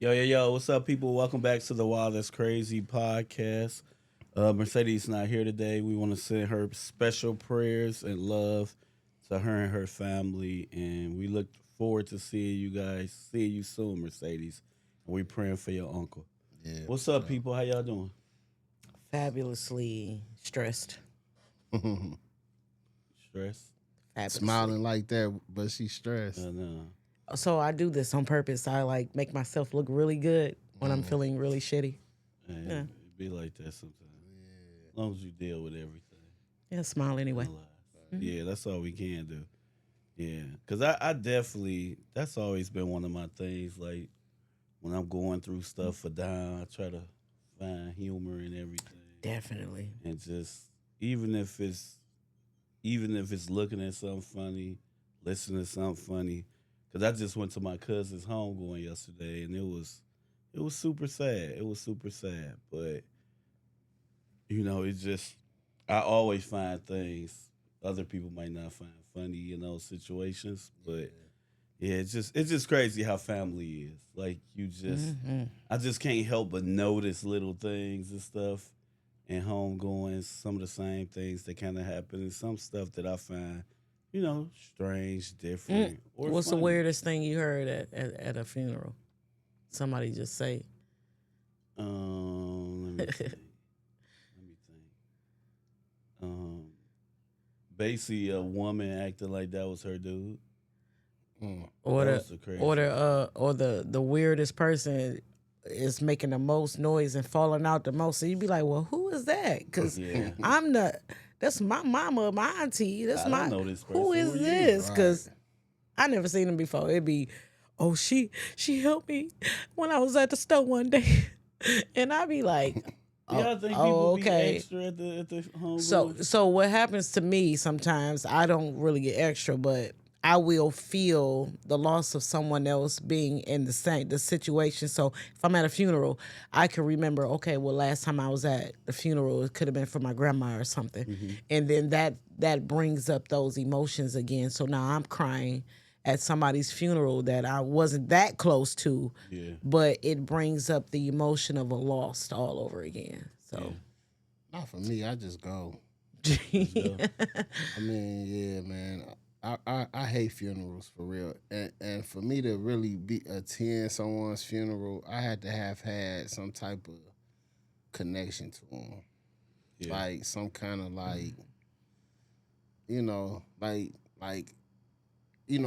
Yo, what's up, people? Welcome back to the Wild That's Crazy podcast. Mercedes not here today. We want to send her special prayers and love to her and her family, and we look forward to seeing you soon, Mercedes. And we praying for your uncle. Yeah, What's for up, people? How y'all doing? Fabulously stressed. sure. Stress? Fabulously. Smiling like that, but she's stressed. No. So I do this on purpose. I like make myself look really good when I'm feeling really shitty. Man, Yeah. it be like that sometimes. As long as you deal with everything. Yeah, smile anyway. Realize. Yeah, that's all we can do. Yeah, because I definitely, that's always been one of my things. Like, when I'm going through stuff or down, I try to find humor in everything. Definitely. And just, even if it's, even if it's looking at something funny, listening to something funny. Because I just went to my cousin's home going yesterday, and it was super sad. It was super sad. But, it's just, I always find things other people might not find funny in those situations. But yeah, it's just crazy how family is. Like I just can't help but notice little things and stuff and homegoing, some of the same things that kind of happen, and some stuff that I find, strange, different, or What's the funny. weirdest thing you heard at a funeral? Somebody just say, Let me think. Let me think. Basically, a woman acting like that was her dude. or That the was the crazy. or the weirdest person is making the most noise and falling out the most. So you'd be like, well, who is that? Because Yeah. I'm the that's my mama, my auntie. That's I my don't know this person. who is Who are you? this? Because I never seen him before. It'd be, oh, she helped me when I was at the store one day, and I'd be like, Yeah, I think oh, people okay. be extra at the home. So what happens to me sometimes, I don't really get extra, but I will feel the loss of someone else being in the situation. So if I'm at a funeral, I can remember, okay, well, last time I was at the funeral, it could have been for my grandma or something, and then that brings up those emotions again. So now I'm crying at somebody's funeral that I wasn't that close to, Yeah. but it brings up the emotion of a loss all over again. So. Not for me. I just go. Yeah. I mean, yeah, man. I hate funerals for real, and for me to really attend someone's funeral, I had to have had some type of connection to them, Yeah. like some kind of like, you know,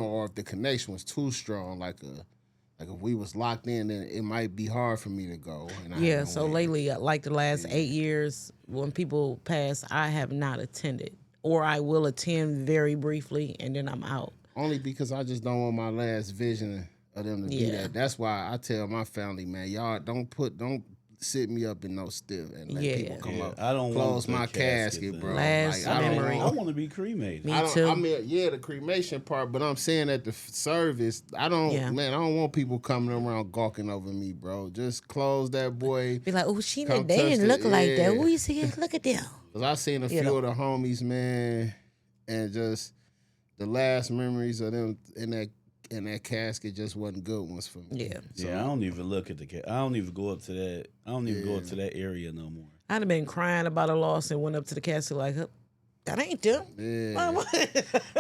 or if the connection was too strong, like if we was locked in, then it might be hard for me to go. And I Yeah, haven't so went. lately, like the last 8 years, when people pass, I have not attended, or I will attend very briefly, and then I'm out. Only because I just don't want my last vision of them to be Yeah. that. That's why I tell my family, man, y'all don't sit me up in no stiff and let Yeah. people come Yeah, up. I don't close want my the casket casket, thing. bro. Last I don't memory. I want. want to be cremated. Me I don't. too. I mean, yeah, the cremation part, but I'm saying at the service, I don't. Yeah. Man, I don't want people coming around gawking over me, bro. Just close that boy. Be like, oh, she Come they touch didn't look like that. yeah. Who you see? Look at them. Cause I seen a You few know. of the homies, man, and just the last memories of them in that casket just wasn't good ones for me. Yeah. Yeah, I don't even look at the. I don't even go up to that. I don't even go up to that area no more. I'd have been crying about a loss and went up to the casket like, huh, that ain't them. Yeah. Like,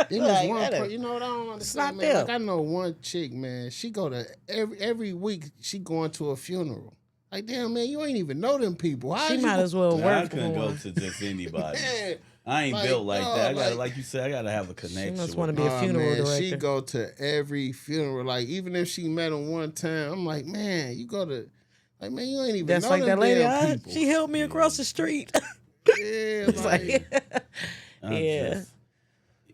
Then there's one, that you know what I don't not understand, man. them. Like I know one chick, man. She go to every week. She going to a funeral. Like damn, man, you ain't even know them people. How she you might as well Nah, I work for couldn't go one. to just anybody. Man, I ain't like, built like dog, that. I gotta, like- like you said, I gotta have a connection. must with wanna be a Nah, funeral man, director. she go to every funeral. Like even if she met him one time, I'm like, man, you go to, like man, you ain't even That's know like them that lady. damn people. She helped me across the street. Yeah, It's like, I yeah. just-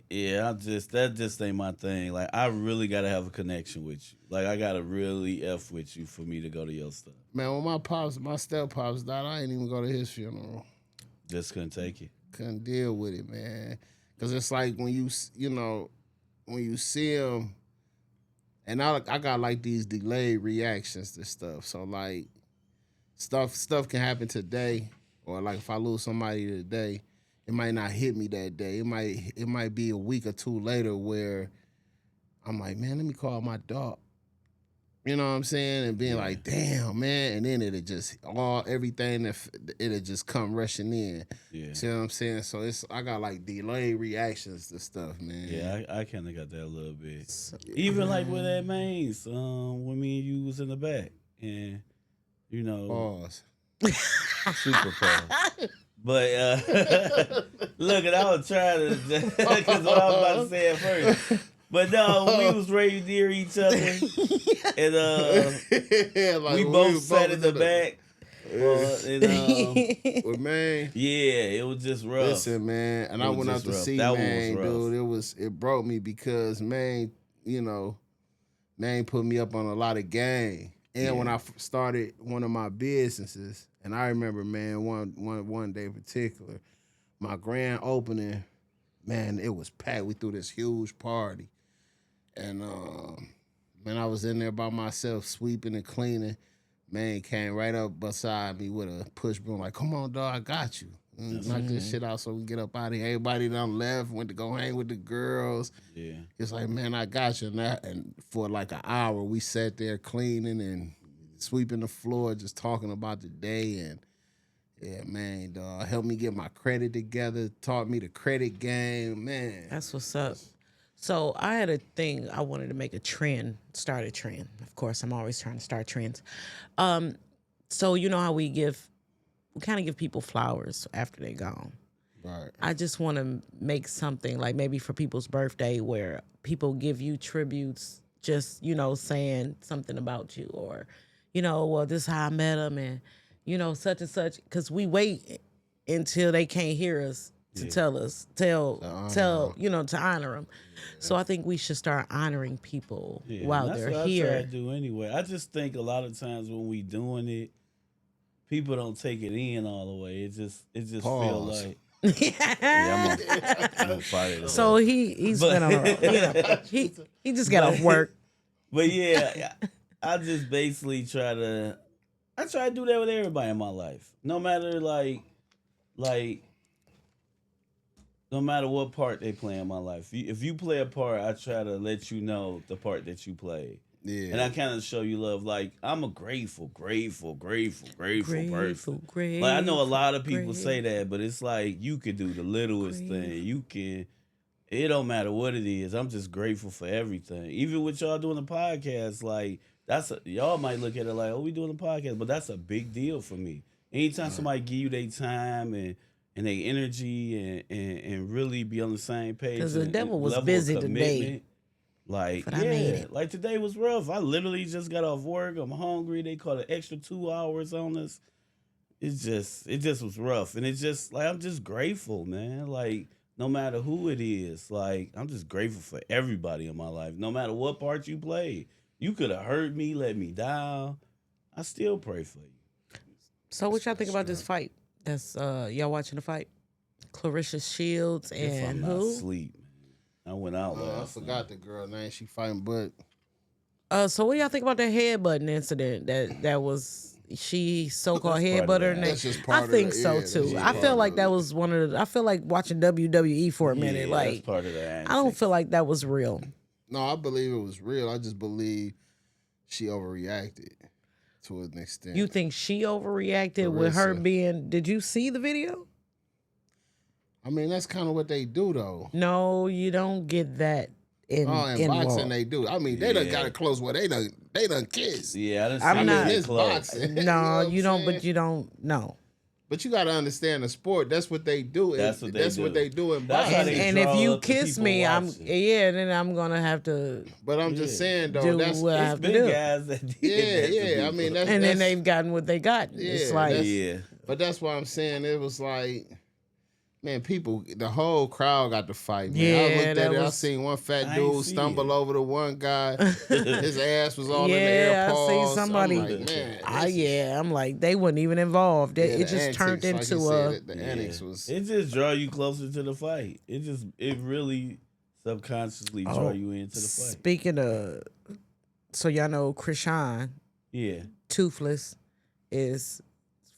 yeah, that just ain't my thing. Like I really gotta have a connection with you. Like I gotta really f with you for me to go to your stuff. man, when my step pops died, I ain't even go to his funeral. Just couldn't take it. Couldn't deal with it, man. Cause it's like when when you see him, and I got like these delayed reactions to stuff. So like stuff can happen today, or like if I lose somebody today, it might not hit me that day. It might be a week or two later where I'm like, man, let me call my dog. You know what I'm saying? And being like, damn, man. And then it'll just everything it'll just come rushing in. Yeah. See what I'm saying? So I got like delayed reactions to stuff, man. Yeah, I kind of got that a little bit. Even like with that Mains, when me and you was in the back, and you know, Pause. super pause. But look, and I was trying to, because what I was about to say at first. But no, we was right near each other, and Like, we both sat in the back. And, With man. yeah, it was just rough. Listen, man, and It I was went out just to rough. see That one man, was rough. dude. It broke me because man, you know, man put me up on a lot of game. And when I started one of my businesses, and I remember, man, one day in particular, my grand opening, man, it was packed. We threw this huge party, and man, I was in there by myself, sweeping and cleaning. Man came right up beside me with a push broom, like, "Come on, dog, I got you. Knock this shit out so we can get up out of here." Everybody done left, went to go hang with the girls. Yeah. It's like, man, I got you. And for like an hour, we sat there cleaning and sweeping the floor, just talking about the day. And yeah, man, dog, helped me get my credit together, taught me the credit game, man. That's what's up. So I had a thing. I wanted to make start a trend. Of course, I'm always trying to start trends. So you know how we kind of give people flowers after they're gone. Right. I just want to make something like maybe for people's birthday where people give you tributes, just, you know, saying something about you, or, you know, well, this is how I met them, and, you know, such and such, because we wait until they can't hear us to tell us, you know, to honor them. So I think we should start honoring people while that's they're what here. I try to do anyway. I just think a lot of times when we doing it, people don't take it in all the way. It just feel Pause. like. Yeah, I'm gonna fight it. So he's been on a road. You know, he just got off work. But yeah, I just basically try to do that with everybody in my life. No matter no matter what part they play in my life. If you play a part, I try to let you know the part that you played. Yeah. And I kind of show you love. Like, I'm a grateful person. Like, I know a lot of people say that, but it's like you could do the littlest thing. It don't matter what it is. I'm just grateful for everything. Even with y'all doing the podcast, like, y'all might look at it like, oh, we doing a podcast, but that's a big deal for me. Anytime somebody give you their time and their energy and really be on the same page. Because the devil was level of busy commitment, today. Like, But I made yeah, it. like today was rough. I literally just got off work. I'm hungry. They called an extra 2 hours on us. It just was rough. And it's just like, I'm just grateful, man. Like, no matter who it is, like, I'm just grateful for everybody in my life. No matter what part you played. You could have hurt me, let me down. I still pray for you. So what y'all think about this fight? That's y'all watching the fight? Clarissa Shields If I'm and not who? asleep, man. I went out I last forgot the girl name. She fighting, but So what y'all think about that headbutting incident that was she so-called That's part of headbutter? that. that's just part I of think it. so Yeah, too. that's I part feel of like it. that was one of the. I feel like watching WWE for a minute. Yeah, that's Like part of the I don't feel like that was real. No, I believe it was real. I just believe she overreacted to an extent. You think she overreacted with her Clarissa. being? Did you see the video? I mean, that's kind of what they do, though. No, you don't get that in In in boxing, Raw. they do. I mean, they done Yeah. got it close where they done kissed. Yeah, I done I'm seen not- it It's close. boxing. No, You know what you I'm don't. saying? But you don't. No. But you got to understand the sport. That's what they do. That's what they That's do. what they do in That's how boxing. they And if draw you up the kiss people me, watching. then I'm gonna have to But I'm just Yeah. saying, though, do that's what I It's have to big do. guys that did Yeah, that to yeah. I people. mean, that's And then that's- they've gotten what they got. It's Yeah, like that's- yeah. But that's why I'm saying it was like, man, people, the whole crowd got to fight, man. I Yeah, looked at that it, I was- seen one I fat ain't dude see stumble it. over the one guy. His ass was all in the air. Yeah, I see Paws. somebody- I'm like, man. this is- yeah, I'm like they weren't even involved. yeah, It the just turned antics, into like you a. said, the antics was. It just draw you closer to the fight. It really subconsciously draw you into the fight. Speaking of, so y'all know Krishan Yeah, Toothless is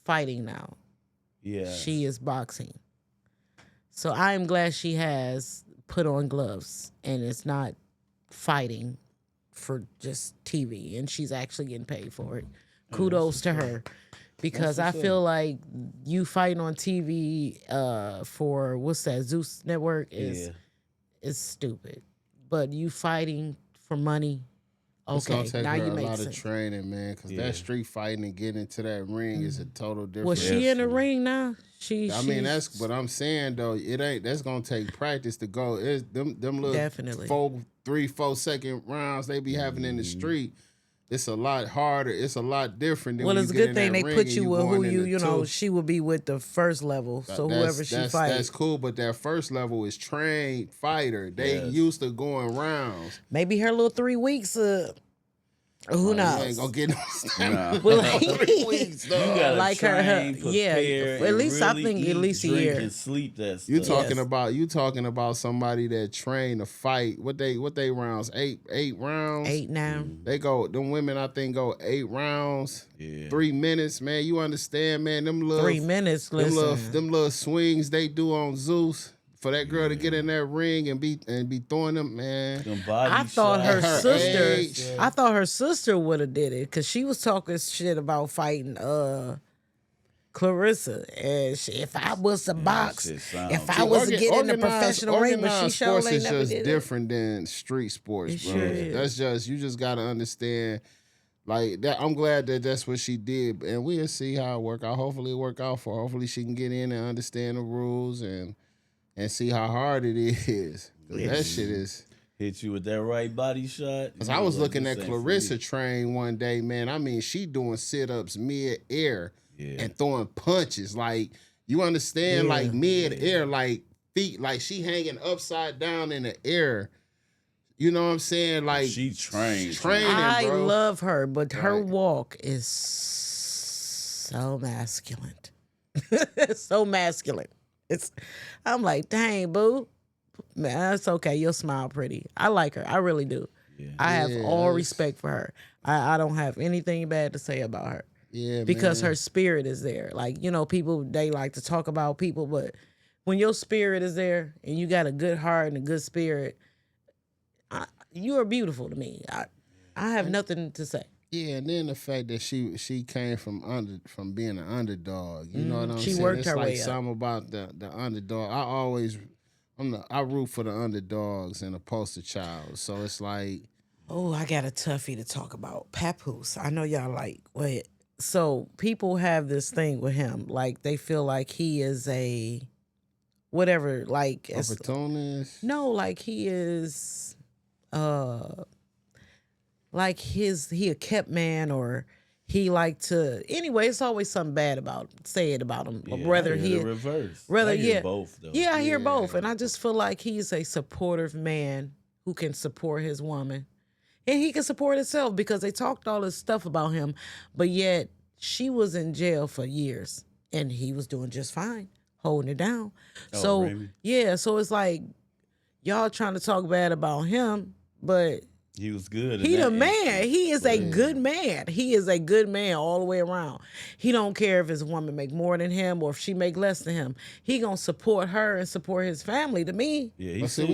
fighting now. yeah. She is boxing. So I am glad she has put on gloves and it's not fighting for just TV, and she's actually getting paid for it. Kudos to her, because I what's feel up. like you fighting on TV for what's that, Zeus Network Yeah. is stupid, but you fighting for money. It's gonna Okay, take now her you a make lot of sense. training, man, because Yeah. that street fighting and getting into that ring is a total different. Was she in the Definitely. ring now? I mean, that's she's what I'm saying though. It ain't. That's gonna take practice to go. It's them little Definitely. 3-4 second rounds they be having in the street. It's a lot harder. It's a lot different than Well, when it's you a get good in thing that they ring put and you with who going in the you know. two. She would be with the first level, so whoever she That's fight, cool, but that first level is trained fighter. They Yes. used to going rounds. maybe her little 3 weeks. Who You knows? ain't gonna get no Nah. Well, 3 weeks, You dog. gotta Like her- train, yeah, prepare, at and least I really think at eat, least a drink, year. and sleep that stuff. You talking Yes. about somebody that trained to fight. What they rounds? Eight rounds. 8 now. They go. Them women I think go 8 rounds. Yeah. 3 minutes, man. You understand, man? Them little 3 minutes. Listen, them little swings they do on Zeus for that girl to get in that ring and be throwing them, man. Them body I thought her shots. At her sister. age. I thought her sister would have did it because she was talking shit about fighting Clarissa, and if I was to box, shit sound if I good. was to get in the Organized- professional ring, but she organized sure sports ain't is never just did it. different than street sports, It bro. sure is. That's just you just gotta understand. Like that, I'm glad that that's what she did, and we'll see how it work out. Hopefully, it work out for her. Hopefully, she can get in and understand the rules and see how hard it is. 'Cause that shit is. Hit you with that right body shot. Cause you I was like, looking this at ain't for Clarissa me. train one day, man. I mean, she doing sit ups mid air Yeah. and throwing punches. Like you understand, Yeah. like mid air, like feet, like she hanging upside down in the air. You know what I'm saying? Like She trained. training, I bro. love her, but her Right. walk is so masculine. So masculine. I'm like, dang, boo. Man, that's okay. You'll smile pretty. I like her. I really do. Yeah. I have Yeah, all that's- respect for her. I don't have anything bad to say about her Yeah, because man. her spirit is there. Like, people, they like to talk about people, but when your spirit is there and you got a good heart and a good spirit, you are beautiful to me. I have nothing to say. Yeah, and then the fact that she came from being an underdog. You know what I'm She saying? worked It's her like way up. something about the underdog. I root for the underdogs and the poster child. So it's like Oh, I got a toughie to talk about. Papoose. I know y'all like, wait. So people have this thing with him. Like, they feel like he is a whatever, like, opportunist. no, like he is, like he a kept man, or he like to, anyway, it's always something bad say it about him. Yeah, Whether I hear he, the reverse. rather, I hear yeah. both though. Yeah, I hear Yeah. both. And I just feel like he's a supportive man who can support his woman. And he can support himself because they talked all this stuff about him, but yet she was in jail for years and he was doing just fine, holding it down. Oh, So, really? yeah, so it's like y'all trying to talk bad about him, but He was good. he in the that man. instance. He is a good man. He is a good man all the way around. He don't care if his woman make more than him or if she make less than him. He gonna support her and support his family. To me, Yeah, But he's see,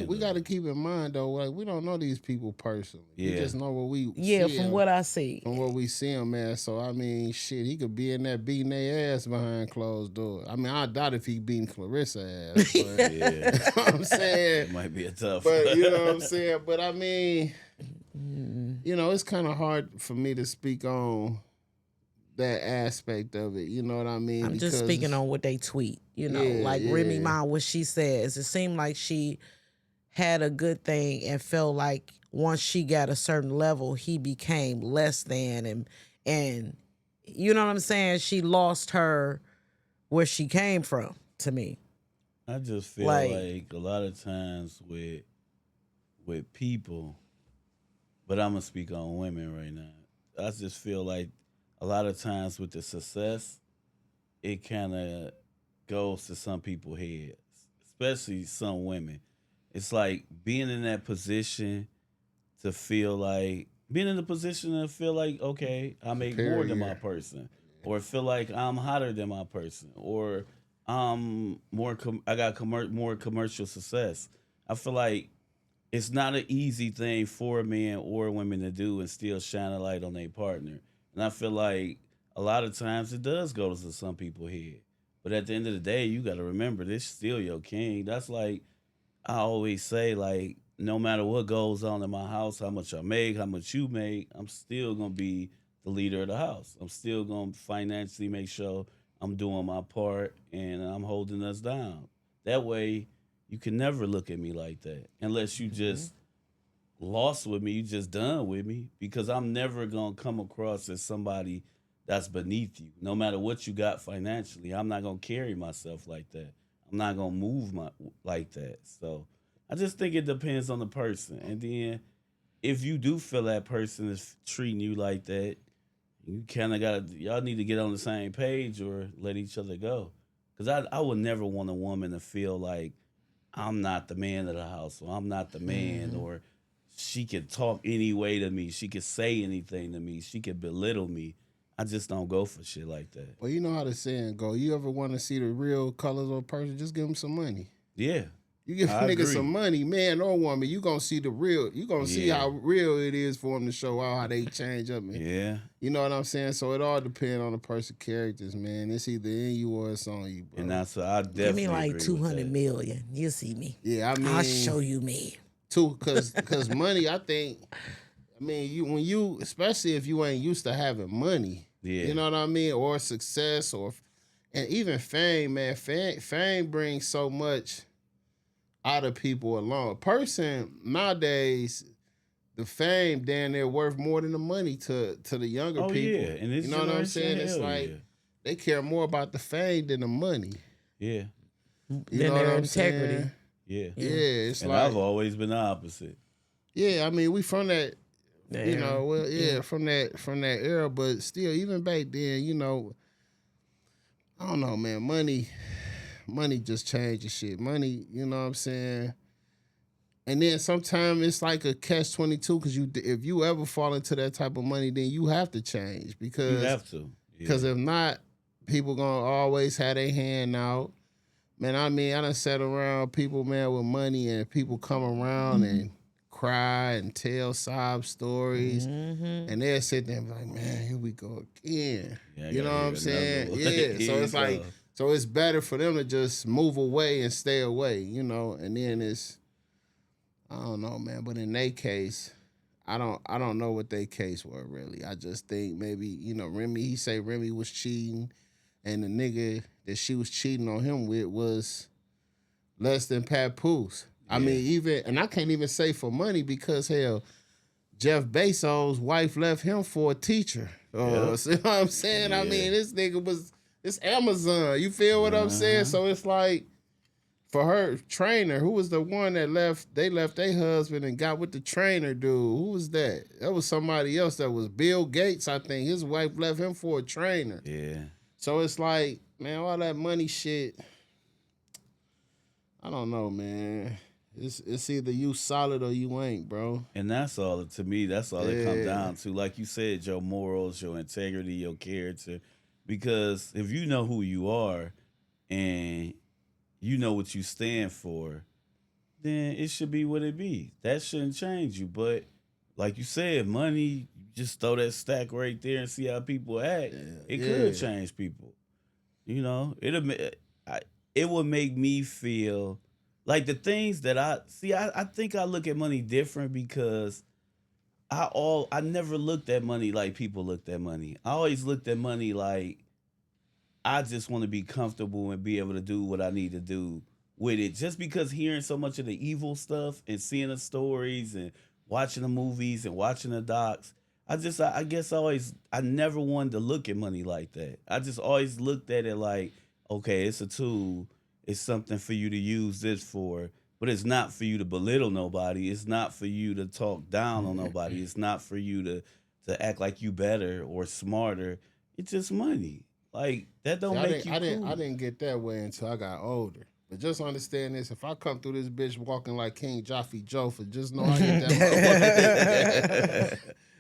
we got to keep in mind though, like we don't know these people personally. We Yeah. just know what we yeah, see from 'em. what I see. From what we see him, man. So I mean, shit, he could be in there beating their ass behind closed doors. I mean, I doubt if he beating Clarissa ass. But, Yeah, you know what I'm saying? it might be a tough. But you know what I'm saying? But I mean, it's kind of hard for me to speak on that aspect of it. You know what I mean? I'm just Because- speaking on what they tweet, Yeah, like Remy yeah. Ma, what she says. It seemed like she had a good thing and felt like once she got a certain level, he became less than, and you know what I'm saying? She lost her where she came from, to me. I just feel Like- like a lot of times with people, but I'm gonna speak on women right now. I just feel like a lot of times with the success, it kind of goes to some people's heads, especially some women. It's like being in that position to feel like being in the position to feel like, okay, I make more than my Superior. person, or feel like I'm hotter than my person, or I got more commercial success. I feel like it's not an easy thing for men or women to do and still shine a light on their partner. And I feel like a lot of times it does go to some people's head. But at the end of the day, you got to remember this still your king. That's like I always say, like, no matter what goes on in my house, how much I make, how much you make, I'm still gonna be the leader of the house. I'm still gonna financially make sure I'm doing my part and I'm holding us down. That way, you can never look at me like that unless you just lost with me, you just done with me because I'm never gonna come across as somebody that's beneath you. No matter what you got financially, I'm not gonna carry myself like that. I'm not gonna move my like that. So I just think it depends on the person. And then if you do feel that person is treating you like that, you kind of gotta y'all need to get on the same page or let each other go. Cause I would never want a woman to feel like I'm not the man of the house or I'm not the man or she could talk any way to me. She could say anything to me. She could belittle me. I just don't go for shit like that. Well, you know how the saying go. You ever want to see the real colors of a person? Just give them some money. Yeah. You give a I nigga agree. some money, man or woman, you gonna see the real. You gonna see Yeah. how real it is for them to show out how they change up. Man. Yeah. You know what I'm saying? So it all depends on the person's characters, man. It's either in you or it's on you, bro. And that's what I Give definitely me like agree with 200 that. million. You see me. Yeah, I mean, I'll show you me. too, cause money. I think. I mean, when you, especially if you ain't used to having money. Yeah. You know what I mean, or success, and even fame, man. Fame brings so much out of people alone. A person nowadays, the fame damn near worth more than the money to the younger Oh people. yeah. And this you know what I'm saying? generation, It's hell like yeah. they care more about the fame than the money. Yeah. You Then know what their I'm integrity. saying? Yeah. Yeah, it's And like I've always been the opposite. yeah. I mean, we from that. Yeah. You know, well, yeah, from that era, but still, even back then, you know, I don't know, man. Money just changes shit. Money, you know what I'm saying. And then sometimes it's like a catch-22 because if you ever fall into that type of money, then you have to change You because have to. because Yeah. if not, people gonna always have their hand out. Man, I mean, I done sat around people, man, with money and people come around and cry and tell sob stories. And they'll sit there and be like, man, here we go again. Yeah, I you know gotta what hear I'm saying? another one. Yeah. Here So you it's like, go. so it's better for them to just move away and stay away, you know, and then it's, I don't know, man. But in their case, I don't know what their case were really. I just think maybe, you know, he say Remy was cheating and the nigga that she was cheating on him with was less than Papoose. I Yeah. mean, even, and I can't even say for money because hell, Jeff Bezos' wife left him for a teacher. Yeah. See what I'm saying? I Yeah. mean, this nigga it's Amazon. You feel what I'm saying? So it's like, for her trainer, who was the one that left their husband and got with the trainer dude? Who was that? That was somebody else. That was Bill Gates, I think. His wife left him for a trainer. Yeah. So it's like, man, all that money shit, I don't know, man. It's either you solid or you ain't, bro. And that's all to me, that's all it comes Yeah. down to. Like you said, your morals, your integrity, your character. Because if you know who you are and you know what you stand for, then it should be what it be. That shouldn't change you. But like you said, money, you just throw that stack right there and see how people act. It could Yeah. change people. You know, it would make me feel like the things that I think I look at money different because I never looked at money like people looked at money. I always looked at money like I just want to be comfortable and be able to do what I need to do with it. Just because hearing so much of the evil stuff and seeing the stories and watching the movies and watching the docs, I guess I never wanted to look at money like that. I just always looked at it like, okay, it's a tool. It's something for you to use this for, but it's not for you to belittle nobody. It's not for you to talk down on nobody. It's not for you to act like you better or smarter. It's just money. Like that don't See, make you cool. I didn't get that way until I got older. But just understand this: if I come through this bitch walking like King Jaffe Joffa, just know I get that.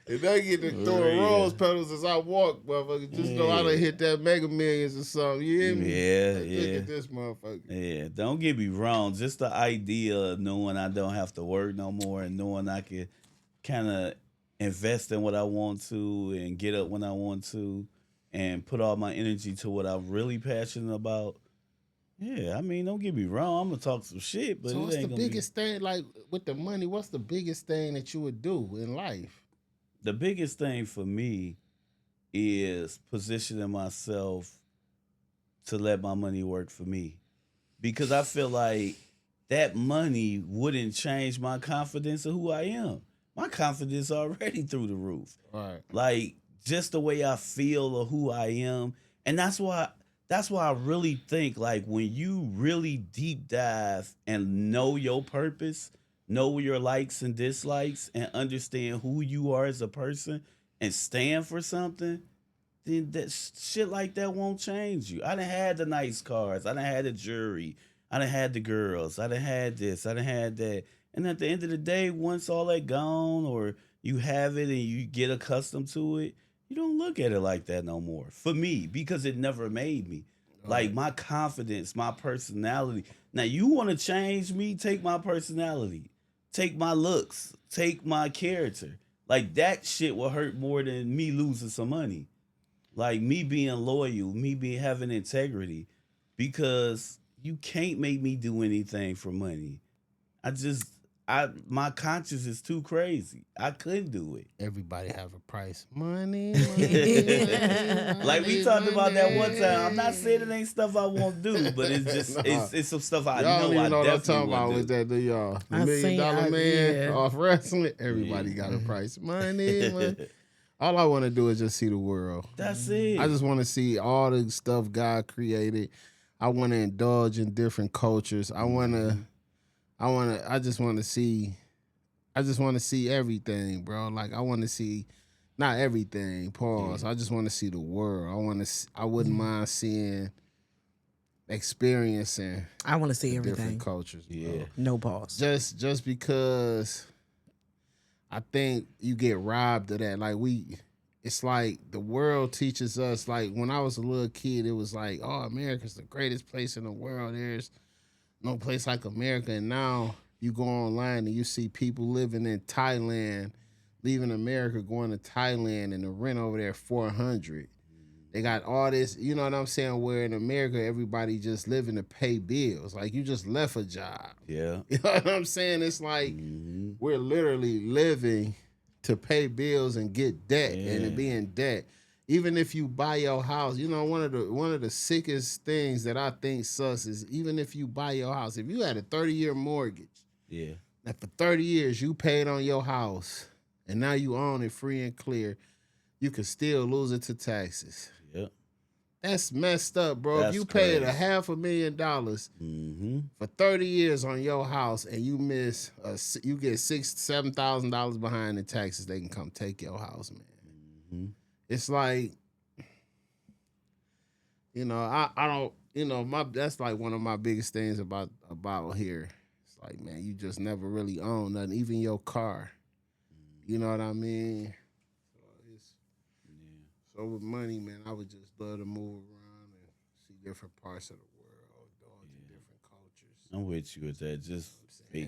If they get to throwing Yeah. rose petals as I walk, motherfucker, just know I done hit that Mega Millions or something. You hear me? Yeah, Look yeah. at this motherfucker. Yeah, don't get me wrong. Just the idea of knowing I don't have to work no more and knowing I can kind of invest in what I want to and get up when I want to and put all my energy to what I'm really passionate about. Yeah, I mean, don't get me wrong. I'm gonna talk some shit, but So it what's the ain't gonna biggest thing, like with the money, what's the biggest thing that you would do in life? the biggest thing for me is positioning myself to let my money work for me. Because I feel like that money wouldn't change my confidence of who I am. My confidence already through the roof. All right. Like just the way I feel of who I am. And that's why I really think like when you really deep dive and know your purpose, know your likes and dislikes, and understand who you are as a person and stand for something, then that shit like that won't change you. I done had the nice cars. I done had the jewelry. I done had the girls. I done had this. I done had that. And at the end of the day, once all that gone or you have it and you get accustomed to it, you don't look at it like that no more. For me, because it never made me. Like my confidence, my personality. Now you want to change me, take my personality, take my looks, take my character. Like that shit will hurt more than me losing some money. Like me being loyal, me being having integrity, because you can't make me do anything for money. My conscience is too crazy. I couldn't do it. Everybody have a price. Money, money, Like we money, talked about that one money. time. I'm not saying it ain't stuff I won't do, but it's just Nah. it's some stuff I Y'all don't know I even know what I'm definitely talking about would with do. that, do y'all? The I $1 million seen- man yeah. off wrestling. Everybody Yeah. got a price. Money, money. All I want to do is just see the world. That's it. I just want to see all the stuff God created. I want to indulge in different cultures. I just want to see everything, bro. Like I want to see not everything, pause. I just want to see the world. I wouldn't mind experiencing I want to see different everything. cultures, bro. Yeah. No pause. Just because I think you get robbed of that. Like it's like the world teaches us, like when I was a little kid, it was like, oh, America's the greatest place in the world. There's no place like America. And now you go online and you see people living in Thailand, leaving America, going to Thailand, and the rent over there $400. They got all this, you know what I'm saying, where in America, everybody just living to pay bills. Like you just left a job. Yeah. You know what I'm saying? It's like Mhm. we're literally living to pay bills and get debt and to Yeah. be in debt. Even if you buy your house, you know, one of the sickest things that I think sucks is even if you buy your house, if you had a 30-year mortgage, Yeah. and for 30 years you paid on your house and now you own it free and clear, you could still lose it to taxes. Yep. That's messed up, bro. If That's you paid crazy. $500,000 Mm-hmm. for 30 years on your house and you you get $6,000-$7,000 behind in taxes, they can come take your house, man. Mm-hmm. It's like, you know, I don't, you know, that's like one of my biggest things about here. It's like, man, you just never really own nothing, even your car. You know what I mean? So with money, man, I would just love to move around and see different parts of the world, dodge in different cultures. I'm with you with that. Just Yeah.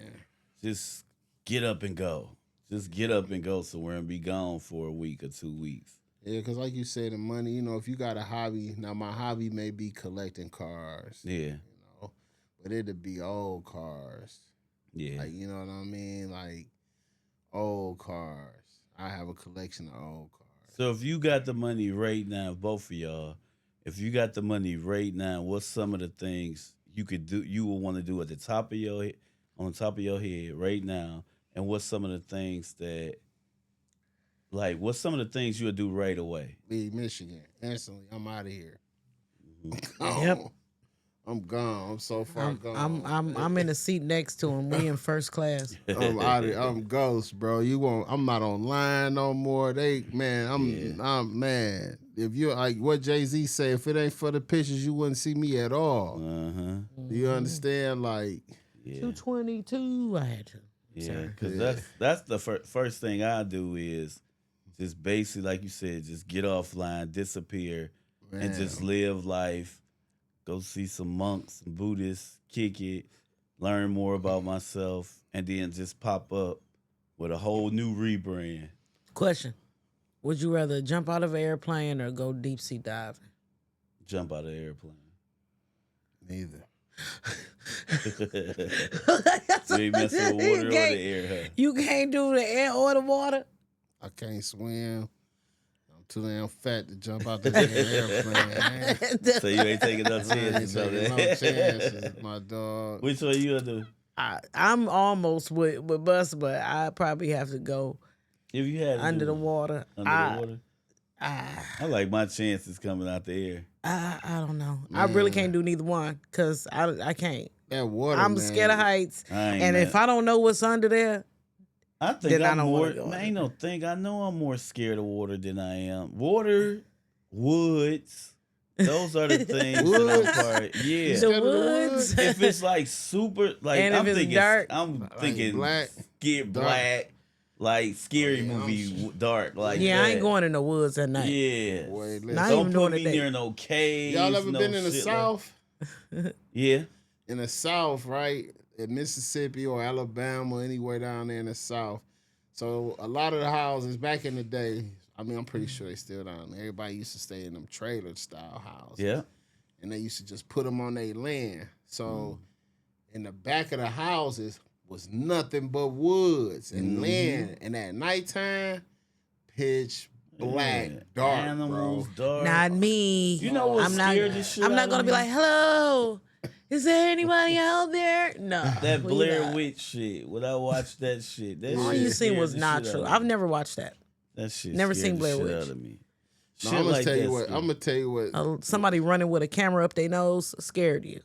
just get up and go. Just get up and go somewhere and be gone for a week or 2 weeks. Yeah, because like you said, the money, you know, if you got a hobby, now my hobby may be collecting cars, Yeah. you know, but it'd be old cars. Yeah. Like, you know what I mean? Like, old cars. I have a collection of old cars. So if you got the money right now, both of y'all, if you got the money right now, what's some of the things you could do, you would want to do at the top of your head, on the top of your head right now, and what's some of the things that, like, what's some of the things you would do right away? Leave Michigan. Instantly, I'm out of here. Yep. I'm gone. I'm so far gone. I'm in the seat next to him. We in first class. I'm out of I'm ghost, bro. I'm not online no more. I'm man. If you like what Jay-Z say, if it ain't for the pictures, you wouldn't see me at all. Uh-huh. Do you understand? Like, Yeah. 222. I had to. Yeah, Sorry. because that's the first thing I do is just basically, like you said, just get offline, disappear, and just Man. live life. Go see some monks, some Buddhists, kick it, learn more about myself, and then just pop up with a whole new rebrand. Question: would you rather jump out of an airplane or go deep sea diving? Jump out of the airplane. Neither. You ain't messing with water or the air, huh? You can't do the air or the water. I can't swim. I'm too damn fat to jump out the damn airplane, man. So you ain't taking no I ain't chances on taking no that. chances, my dog. Which one you gonna do? I'm almost with Bus, but I probably have to go If you had to under do the one. water. Under the water? I like my chances coming out the air. I don't know. I really can't do neither one because I can't. That water, I'm man. scared of heights, I ain't and if mad. I don't know what's under there, I think then I I'm don't more. wanna go Man, under ain't no thing. I know I'm more scared of water than I am. Water, woods. Those are the things that Woods? I'm part. Yeah. scared the of the woods. If it's like super, like And if I'm it's thinking, dark, I'm thinking black, get dark. black, like scary Oh, yeah, movie I'm dark, like yeah, I ain't that. going in the woods at night. Yeah. Boy, listen. Not Don't even put during me the day. near no caves. Y'all ever no been in the shit South? yeah. In the South, right? In Mississippi or Alabama, anywhere down there in the South. So a lot of the houses back in the day, I mean, I'm pretty sure they still down there. Everybody used to stay in them trailer style houses. Yeah. And they used to just put them on their land. So in the back of the houses was nothing but woods and land. And at nighttime, pitch black, Yeah. dark, Animals, bro. dark. Not me. You know what I'm not. scared the shit I'm out not of gonna be me? like, hello. Is there anybody out there? No. That we Blair not. Witch shit. When I watched that shit, that All shit you seen scared was the not shit true. out of I've me. never watched that. That shit never scared seen the Blair shit Witch. out of me. No, Shit I'm gonna like tell you that what. scared I'm gonna tell you what. Somebody running with a camera up their nose scared you.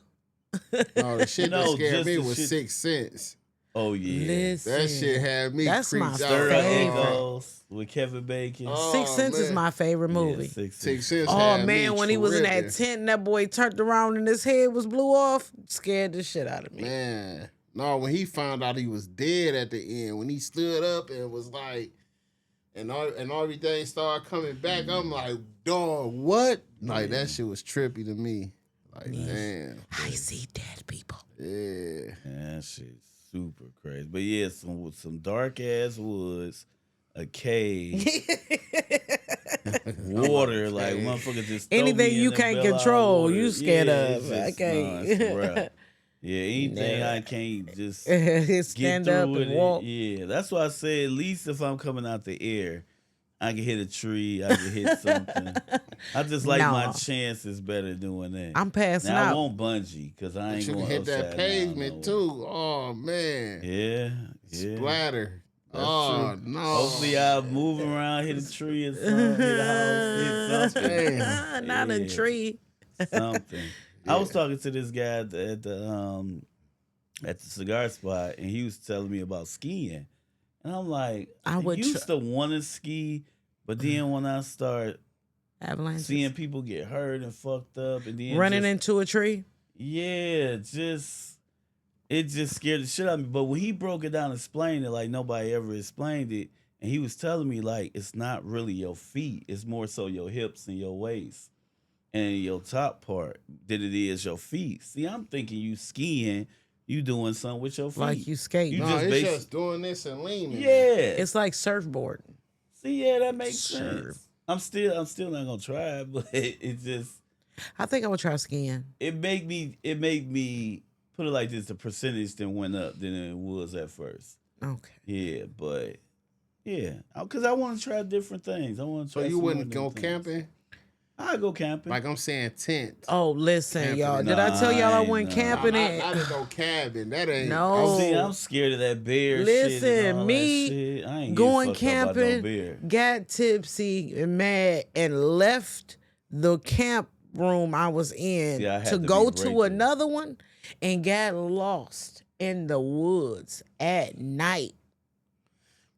No, the shit that No, scared just me the was shit- Sixth Sense. Oh yeah. Listen, That shit had me That's my creeped out. Stir Up favorite. Eagles with Kevin Bacon. Oh, Sixth Sense is man. my favorite movie. Yeah, Sixth Sixth Sense. Sense. Oh had man, me when he was in that tripping. tent and that boy turned around and his head was blew off, scared the shit out of me. Man, no, when he found out he was dead at the end, when he stood up and was like, and everything started coming back, I'm like, dog, what? Like that shit was trippy to me. Like, damn, I see dead people. yeah. Man, that shit's super crazy. But yeah, some dark ass woods, a cave, water, like motherfucker just throw Anything me in you the can't bell out control, water. you scared Yeah, of. it's I just- can't. nah, it's a wrap. Yeah, anything Nah. I can't just get Stand through up with and it. walk. Yeah, that's why I say at least if I'm coming out the air, I can hit a tree, I can hit something. I just like my Nah. chances better doing that. I'm passing now I out. won't bungee because I But ain't you going can hit that upside down pavement nowhere. too. Oh man, Yeah, yeah. splatter. That's Oh true. no. Hopefully I'll move around, hit a tree or something, hit a house, hit something. Damn. Not a Yeah. tree. Something. I was talking to this guy at the cigar spot, and he was telling me about skiing, and I'm like, I would used to want to ski, but then when I start Avalanche. seeing people get hurt and fucked up, and then Running just, into a tree. yeah, it just scared the shit out of me. But when he broke it down and explained it, like nobody ever explained it, and he was telling me like it's not really your feet, it's more so your hips and your waist and your top part than it is your feet. See, I'm thinking you skiing, you doing something with your feet. Like you skate. You No, just it's basi- just doing this and leaning. Yeah. It's like surfboard. See, yeah, that makes Sure. sense. I'm still not gonna try it, but it just I think I would try skiing. it made me put it like this: the percentage then went up than it was at first. Okay. Yeah, but yeah, because I want to try different things. I want to So try. you some wouldn't more go different things. camping? I go camping. Like I'm saying, tent. Oh, listen, Camping. y'all. Did I tell y'all I went Nah, camping I in? didn't go cabin. That ain't. No. See, I'm scared of that bear. Listen, shit and all me that shit. I ain't going getting fucked up by no camping, bear. got tipsy and mad, and left the camp room I was in See, I had to to be go right to there. another one and got lost in the woods at night.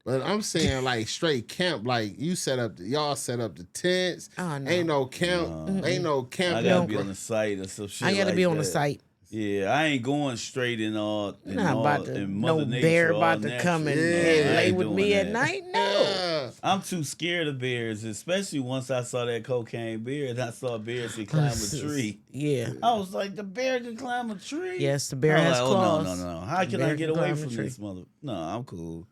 But I'm saying like straight camp. Like you y'all set up the tents. Oh, no. Ain't no camp. Ain't no I camping. gotta be on the site or some shit. I got to like be on that. the site. Yeah, I ain't going straight in all. In Not all about to, in no Mother Nature, bear all about to natural. come and Yeah, lay I ain't with doing me at that. night. No. Yeah. I'm too scared of bears, especially once I saw that cocaine bear and I saw bears can climb a tree. Yeah. I was like, the bear can climb a tree? Yes, the bear I was has like, claws. Oh, no. How The can I bear get can away climb a from tree. this mother? No, I'm cool.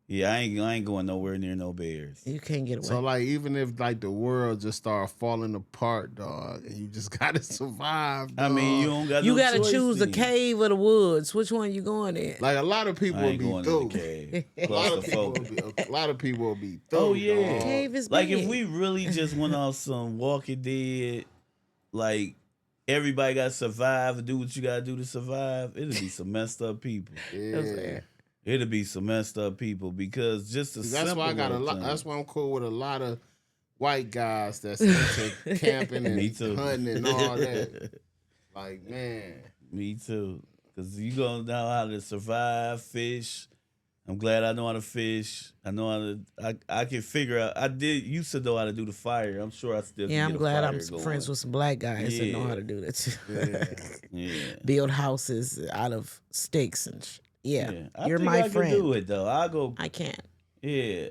Yeah, I ain't going nowhere near no bears. You can't get away. So like, even if like the world just start falling apart, dog, and you just gotta survive. Dog. I mean, you don't got you no gotta choice choose the then. cave or the woods. Which one you going in? Like a lot of people I will ain't be going through. to the cave. A lot of people will Claustrophobic. be. A lot of people will be through. Oh yeah, dog. Cave is like big. if we really just went off some Walking Dead, like everybody got to survive and do what you got to do to survive, it'll be some messed up people. Yeah. It'll be some messed up people because just a That's simple why I got a little lot. thing. That's why I'm cool with a lot of white guys that's into camping Me and too. hunting and all that. Like, man. Me too. Because you gonna know how to survive, fish. I'm glad I know how to fish. I know how to. I can figure out. I did used to know how to do the fire. I'm sure I still. Yeah, can I'm get a glad I'm fire going. friends with some black guys that know Yeah. how to do that too. Yeah. Build houses out of sticks and yeah. I You're think my I friend. can do it though. I'll go. I can't. Yeah,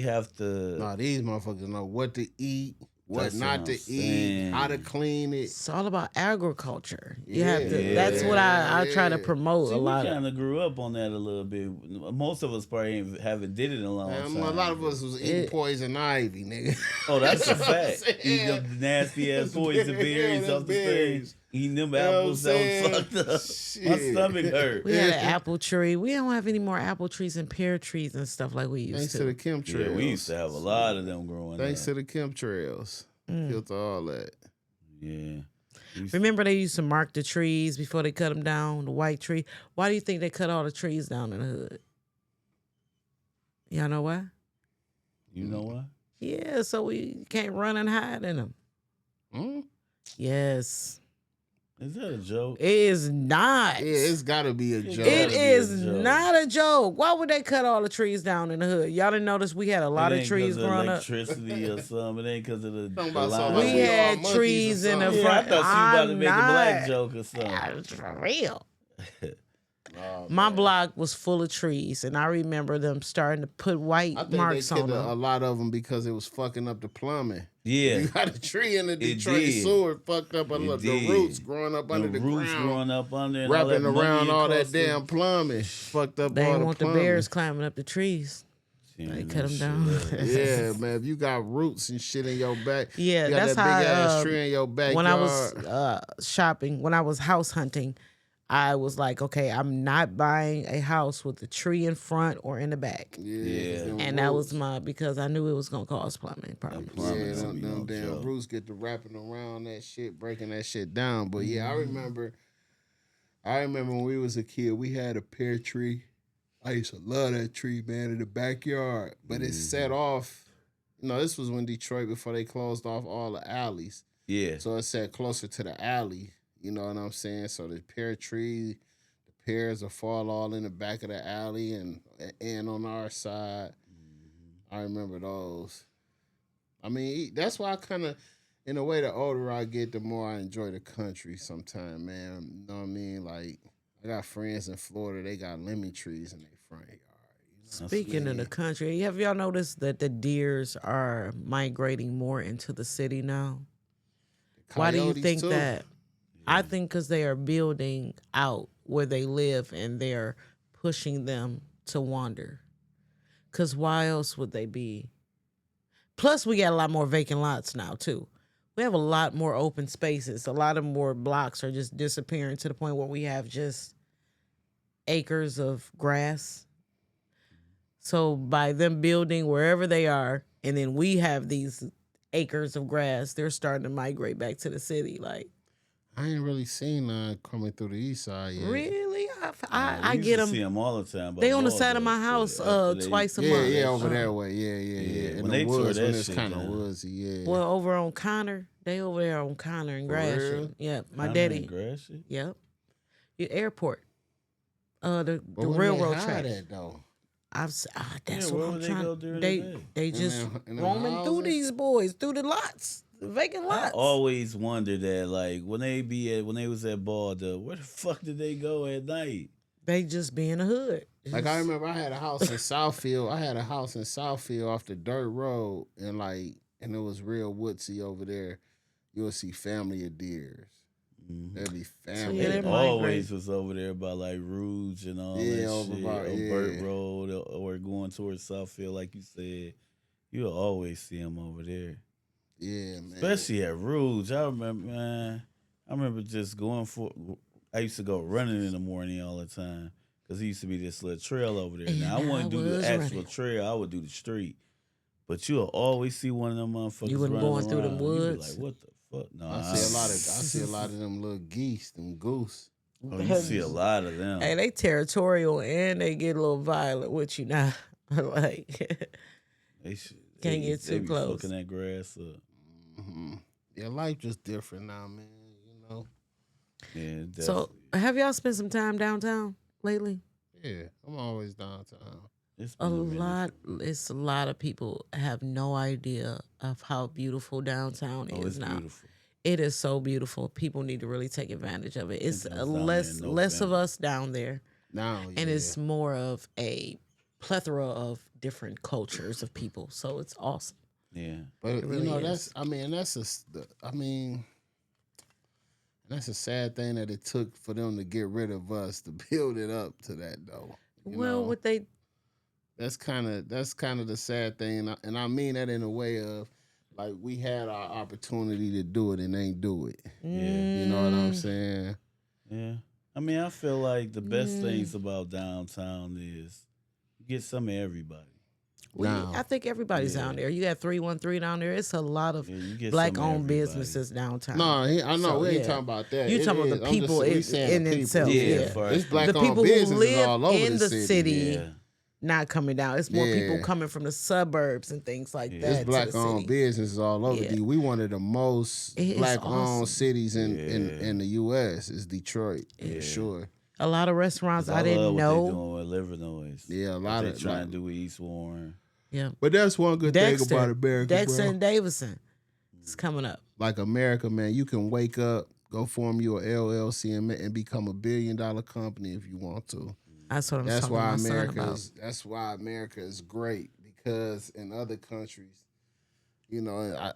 have to. Nah, these motherfuckers know what to eat, what That's not what to I'm eat, saying. how to clean it. It's all about agriculture. You have to. Yeah. That's what I try to Yeah. promote See, a we lot of. kind of grew up on that a little bit. Most of us probably haven't did it in a long Man, time. a lot of us was eating poison ivy, nigga. Oh, that's a What I'm fact. saying. Eating them nasty ass poison berries Yeah, off the berries. thing. Eating them You know what I'm apples that was saying? fucked up. My Shit. stomach hurt. We had an apple tree. We don't have any more apple trees and pear trees and stuff like we used Thanks to. to the chemtrails. Yeah, we used to have a lot of them growing Thanks up. to the chemtrails. Killed all that. Yeah. Remember they used to mark the trees before they cut them down, the white tree. Why do you think they cut all the trees down in the hood? Y'all know why? You know what? Yeah, so we can't run and hide in them. Hmm? Yes. Is that a joke? It is not. Yeah, it's gotta be a joke. It gotta be a is joke. not a joke. Why would they cut all the trees down in the hood? Y'all didn't notice we had a lot It of ain't trees 'cause of growing up. electricity or something. It ain't because of the Talking about line. something We we all had monkeys or trees in the something. Yeah, I front. thought you was about to I'm make a black not. joke or something. It's for real. Oh, My man. block was full of trees, and I remember them starting to put white I think marks they on killed a them. lot of them because it was fucking up the plumbing. Yeah. You got a tree in the Detroit did. sewer, fucked up the did. roots growing up under the roots ground, growing up under and all wrapping that money around it all that cost them. damn plumbing, fucked up They all didn't the want the plumbing. bears climbing up the trees. Yeah, They no cut 'em shit. down. Yeah, man. If you got roots and shit in your back, Yeah, you got that's that how big ass I, tree in your backyard. when I was shopping, when I was house hunting, I was like, okay, I'm not buying a house with a tree in front or in the back. Yeah. them And that was roots. my, because I knew it was going to cause plumbing problems. plumbing. Yeah, gonna them, be them no damn joke. roots get to wrapping around that shit, breaking that shit down. But yeah, Mm-hmm. I remember when we was a kid, we had a pear tree. I used to love that tree, man, in the backyard. But it Mm-hmm. set off. This was when Detroit, before they closed off all the alleys. Yeah. So it sat closer to the alley. You know what I'm saying? So the pear tree, the pears will fall all in the back of the alley and on our side. I remember those. I mean, that's why I kind of, in a way, the older I get, the more I enjoy the country sometimes, man. You know what I mean? Like, I got friends in Florida, they got lemon trees in their front yard. Speaking of the country, have y'all noticed that the deers are migrating more into the city now? Why do you Coyotes, think too. that? I think because they are building out where they live and they're pushing them to wander. Because why else would they be? Plus, we got a lot more vacant lots now, too. We have a lot more open spaces. A lot of more blocks are just disappearing to the point where we have just acres of grass. So by them building wherever they are, and then we have these acres of grass, they're starting to migrate back to the city. Like, I ain't really seen none coming through the east side yet. really? We I used get to them. see them all the time. by They on the Waldo, side of my but house after they- twice a Yeah, month. yeah, over that way. Yeah. In when the they tore woods, that when it's shit kind of down. woodsy, yeah. Well, over on Connor, they over there on Connor and For real? Gratiot. Yeah, my Kinda daddy. in Gratiot? Yep. Your airport. The But where railroad they track. hide at, though? That's Yeah, what where I'm would they trying. go during They the day? they just in them roaming through houses? these boys, through the lots, the vacant I lots. always wondered that, like, when they was at Balda, where the fuck did they go at night? They just be in the hood. Like I remember I had a house in Southfield. I had a house in Southfield off the dirt road, and it was real woodsy over there. You would see family of deers. That'd be family. yeah, It they of always was over there by like Rouge and all Yeah, that over shit. by- Or Burt yeah. Road or going towards Southfield, like you said. You'll always see them over there. Yeah, man. Especially at Rouge. I remember, man. I remember just going for. I used to go running in the morning all the time because there used to be this little trail over there. Now I And wouldn't I do the was actual running. trail. I would do the street. But you'll always see one of them motherfuckers. You wasn't running going through them around. You be woods? like, what the fuck? No, I see a lot of them little geese, them goose. Oh, you see a lot of them. Hey, they territorial and they get a little violent with you now. Like, They should, Can't they, get they too be close. fucking that grass up. Hmm. Yeah, life just different now, man. You know. Yeah, so definitely. have y'all spent some time downtown lately? Yeah, I'm always downtown. It's A been minute. lot. It's a lot of people have no idea of how beautiful downtown Oh, is it's now. beautiful. It is so beautiful. People need to really take advantage of it. It's It goes down there less in less of November. us down there, Now, and yeah. it's more of a plethora of different cultures of people. So it's awesome. Yeah. But It really you know, is. that's a sad thing that it took for them to get rid of us to build it up to that though. You Well, know? what they That's kind of the sad thing, and I mean that in a way of like we had our opportunity to do it and ain't do it. You know what I'm saying? Yeah. I mean, I feel like the best Mm. things about downtown is you get some of everybody. Now- I think everybody's Yeah. down there. You got 313 down there. It's a lot of Yeah, you get some of black-owned everybody. businesses downtown. No, I know So, we ain't yeah. talking about that. You It talking about is. the I'm just- people we in saying the people. itself. Yeah, Yeah. for It's black The owned people who businesses live all over in the city. Yeah. Not coming down. It's more people Yeah. coming from the suburbs and things like Yeah. that. It's to black the owned city. businesses all over. Yeah. We one of the most It is black awesome. owned cities in Yeah. the U.S. is Detroit Yeah. for sure. A lot of restaurants 'Cause I love didn't what they know. doing with Livernois. Yeah, a What lot they of trying to do with East Warren. Yeah, But that's one good Dexter, thing about America, Dexter bro. and Davidson. It's coming up. Like America, man, you can wake up, go form your LLC, and become $1 billion company if you want to. That's what I'm That's talking why to my son America about. that's why America is great, because in other countries, you know,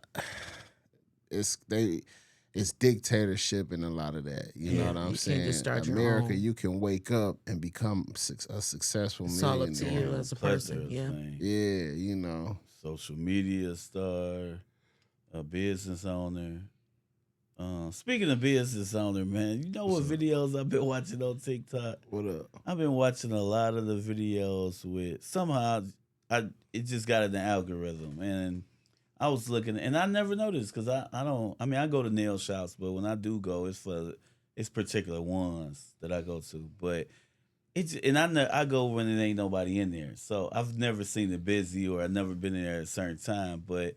it's dictatorship and a lot of that. You know Yeah, what I'm you can't saying? just start your America, own. you can wake up and become a successful It's all up to millionaire. you as a Plethora person. of Yeah. things. Yeah, you know. Social media star, a business owner. Speaking of business owner, man, you know what videos I've been watching on TikTok? What up? I've been watching a lot of the videos with somehow it just got in the algorithm, and I was looking, and I never noticed because I go to nail shops, but when I do go, it's particular ones that I go to, but I go when there ain't nobody in there, so I've never seen it busy or I've never been in there at a certain time, but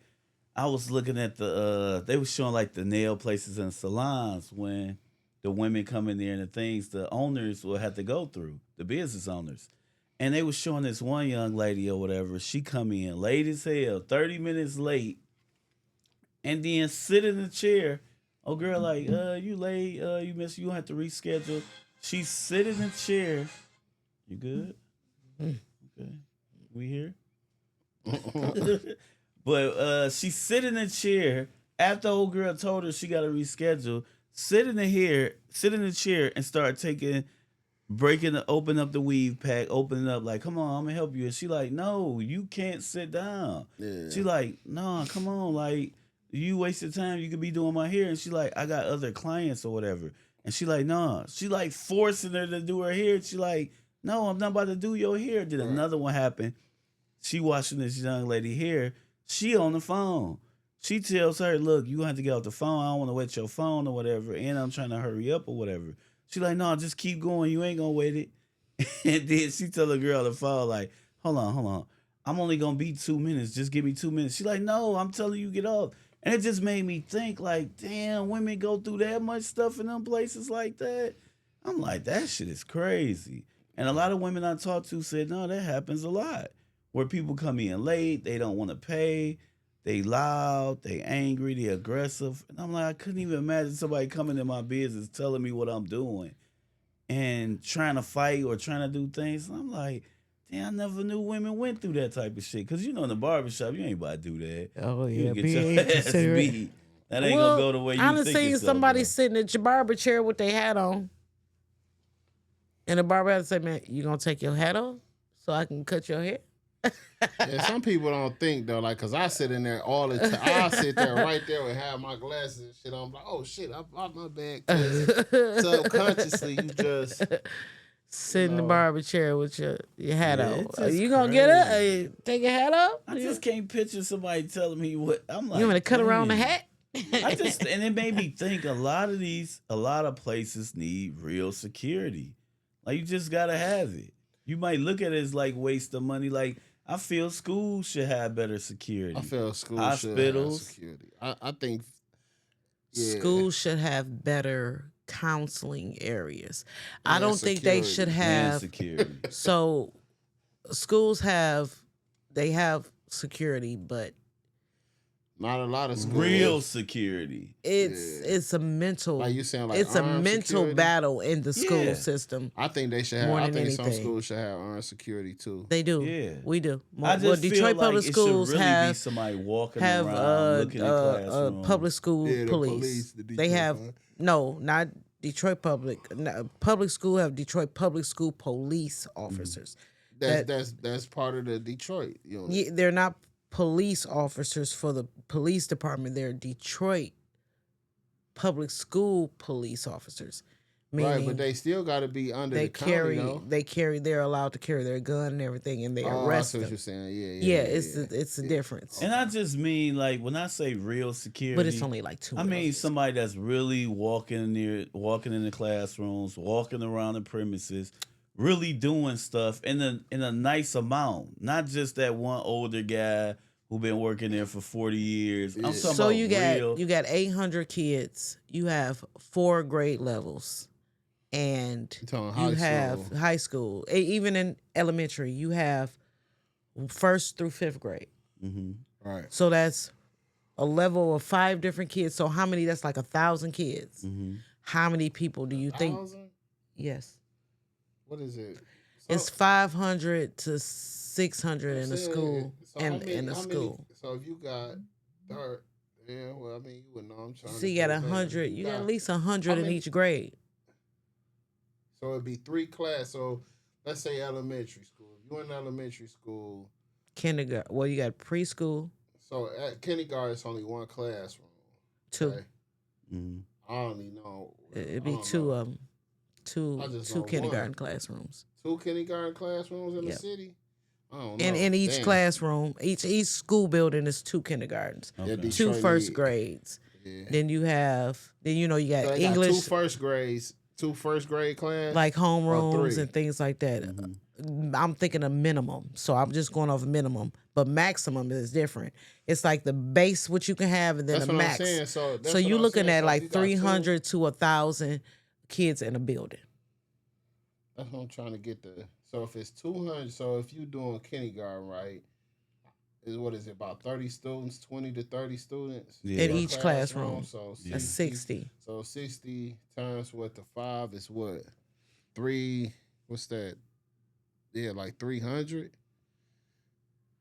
I was looking at they were showing like the nail places and salons when the women come in there and the things the owners will have to go through, the business owners. And they was showing this one young lady or whatever, she come in late as hell, 30 minutes late, and then sit in the chair. Oh girl, like, you late, you missed, you gonna have to reschedule. She sit in the chair. You good? Okay. We here? But she sit in the chair after old girl told her she got to reschedule. Sit in the chair and start open up the weave pack, opening up like, come on, I'm gonna help you. And she like, no, you can't sit down. Yeah. She like, no, come on, like you wasted time. You could be doing my hair. And she like, I got other clients or whatever. And she like, nah. She like forcing her to do her hair. She like, no, I'm not about to do your hair. Then another one happened. She washing this young lady hair. She on the phone. She tells her, look, you have to get off the phone. I don't want to wet your phone or whatever. And I'm trying to hurry up or whatever. She like, no, just keep going. You ain't going to wet it. And then she tell the girl on the phone, like, hold on. I'm only going to be 2 minutes. Just give me 2 minutes. She like, no, I'm telling you, get off. And it just made me think, like, damn, women go through that much stuff in them places like that. I'm like, that shit is crazy. And a lot of women I talked to said, no, that happens a lot. Where people come in late, they don't want to pay, they loud, they angry, they aggressive. And I'm like, I couldn't even imagine somebody coming in my business telling me what I'm doing. and trying to fight or trying to do things. And I'm like, damn, I never knew women went through that type of shit. Cause in the barbershop, you ain't about to do that. Oh You yeah, get be your ass inconsiderate. beat. That ain't gonna go the way you I done think seen it's gonna somebody go. sitting at your barber chair with their hat on, and the barber had to say, "Man, you gonna take your hat off so I can cut your hair?" Yeah, some people don't think though, like, cause I sit in there all the time. I sit there right there and have my glasses and shit on. I'm like, oh shit, I bought my bag. 'Cause subconsciously, you just Sit in the know. barber chair with your hat Yeah, on. it's Are just you gonna get up? crazy. Take your hat off? I just can't picture somebody telling me what I'm like. You want me to cut around the damn. hat? And it made me think a lot of places need real security. Like you just gotta have it. You might look at it as like waste of money. Like I feel schools should have better security. I feel school Hospitals. should have security. I think yeah. Schools should have better counseling areas. I And don't think they security. should And have. security. So schools have security, but Not a lot of schools. Real security. it's a mental Like you saying, like it's a armed mental security? battle in the school Yeah. system. I think they should have. More I than think some anything. schools should have armed security too. They do. Yeah. We do. I just Detroit feel like public it schools should really be have somebody walking have around looking at classrooms. public school Yeah, the police. the They Detroit have one. no, not Detroit public. No, public school have Detroit public school police officers. That's part of the Detroit. You know, Yeah, they're not police officers for the police department. They're Detroit public school police officers. Meaning right? But they still got to be under they the county, though. they're allowed to carry their gun and everything, and they Oh, I arrest see what them. you're saying. Yeah, it's a difference. And I just mean like when I say real security, But it's only like two. I of mean those. somebody that's really walking in the classrooms, walking around the premises, really doing stuff in a nice amount, not just that one older guy who been working there for 40 years. I'm talking So about you real. got 800 kids. You have 4 grade levels, and You talking you high have school. high school. Even in elementary, you have 1st through 5th grade. Mhm. Right. So that's a level of 5 different kids. So how many? That's like 1,000 kids. Mhm. How many people do you think? 1,000? Yes, What is it? it's 500 to 600 in a saying, school. so how in many- in a how many- school. So if you got third, yeah, well, I mean, you would know. I'm trying. So to you got do the math. 100. You got at least 100 in many- each grade. So it'd be 3 class. So let's say elementary school. If you're in elementary school, Kindergarten. Well, you got preschool. so at kindergarten it's only 1 classroom. 2. Okay? Mhm. I don't even know. It'd I be don't 2 know. of them. Two I just two know kindergarten one. classrooms. 2 kindergarten classrooms in Yep. the city. I don't know. And in each Damn. classroom, each school building is 2 kindergartens, Yeah, Okay. Detroit 2 first need- grades. Yeah. Then you have you So got they got English 2 first grades, 2 first grade class. like homerooms 3. and things like that. Mhm. I'm thinking a minimum, so I'm just going off minimum. But maximum is different. It's like the base what you can have, and then That's the what max. I'm saying. So that's So what you're I'm looking saying. at So if like you got 300 to 1,000 kids in a building. That's what I'm trying to get to. So if it's 200, so if you doing kindergarten, right, what is it, about 30 students, 20 to 30 students? Yeah. In per each classroom. So Yeah. That's 60. So 60 times what the 5 is what? 3, what's that? Yeah, like 300.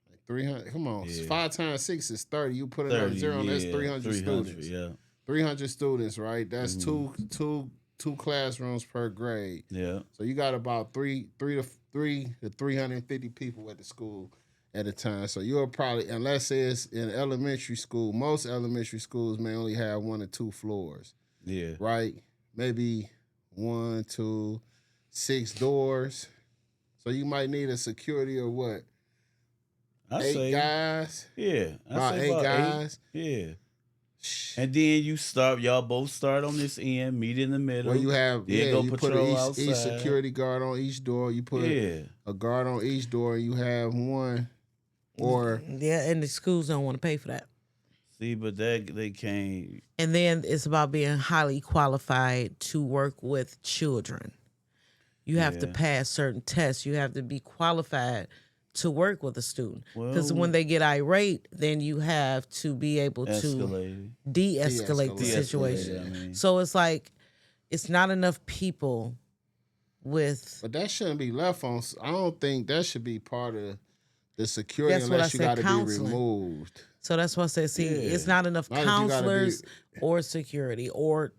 Like 300. Come on. Yeah. 5 times 6 is 30. You put another 30, zero on that's yeah, 300 students. Yeah. 300 students, right? That's Mhm. two classrooms per grade. Yeah. So you got about 350 people at the school at a time. So you'll probably, unless it's in elementary school, most elementary schools may only have 1 or 2 floors, Yeah. right? Maybe 1, 2, 6 doors. So you might need a security of what? I 8 say guys? yeah. I About say 8 about guys? 8. Yeah. And then y'all both start on this end, meet in the middle. Well, you have, Then yeah, go you put patrol each outside. security guard on each door. You put Yeah. a guard on each door, and you have 1 or Yeah, and the schools don't want to pay for that. See, but that they can't. And then it's about being highly qualified to work with children. You have to Yeah. pass certain tests. You have to be qualified to work with a student. Because Well- when they get irate, then you have to be able to Escalated. de-escalate the De-escalate, situation. I mean. So it's like it's not enough people with. But that shouldn't be left on. I don't think that should be part of the security That's what I unless you got said, to be counseling. removed. So that's why I said, see, Yeah. it's not enough Not if you gotta counselors or security or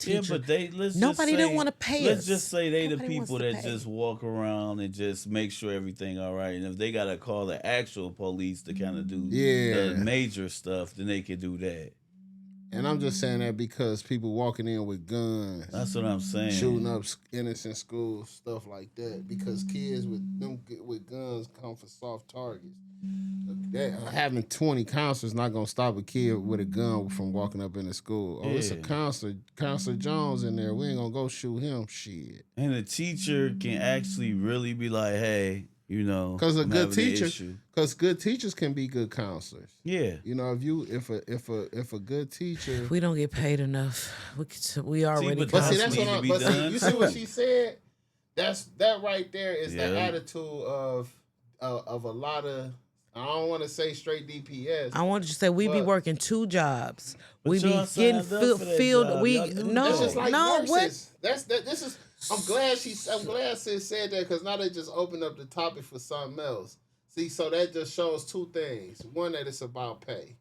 Yeah, teachers. but Nobody don't wanna pay Let's us. just say they the Nobody wants people to that pay. just walk around and just make sure everything all right. And if they gotta call the actual police to kind of do Yeah. the major stuff, then they can do that. And I'm just saying that because people walking in with guns, That's what I'm saying. shooting up innocent schools, stuff like that. Because kids with guns come for soft targets. Having 20 counselors not gonna stop a kid with a gun from walking up in the school. Oh, it's a Yeah. counselor Jones in there. We ain't gonna go shoot him. Shit. And the teacher can actually really be like, hey, you know, Because a I'm good having an teacher, issue. because good teachers can be good counselors. Yeah. You know, if a good teacher. We don't get paid enough. We already. but But see, that's that's what what I'm- I'm. be But see, done. you see what she said. That right there is Yeah. the attitude of a lot of. I don't want to say straight DPS. I wanted to say we be But- working 2 jobs. But We be y'all getting signed up for that filled. job. We Y'all knew no, That's just like no. What? nurses. This is. I'm glad sis said that because now they just opened up the topic for something else. See, so that just shows 2 things. One, that it's about pay.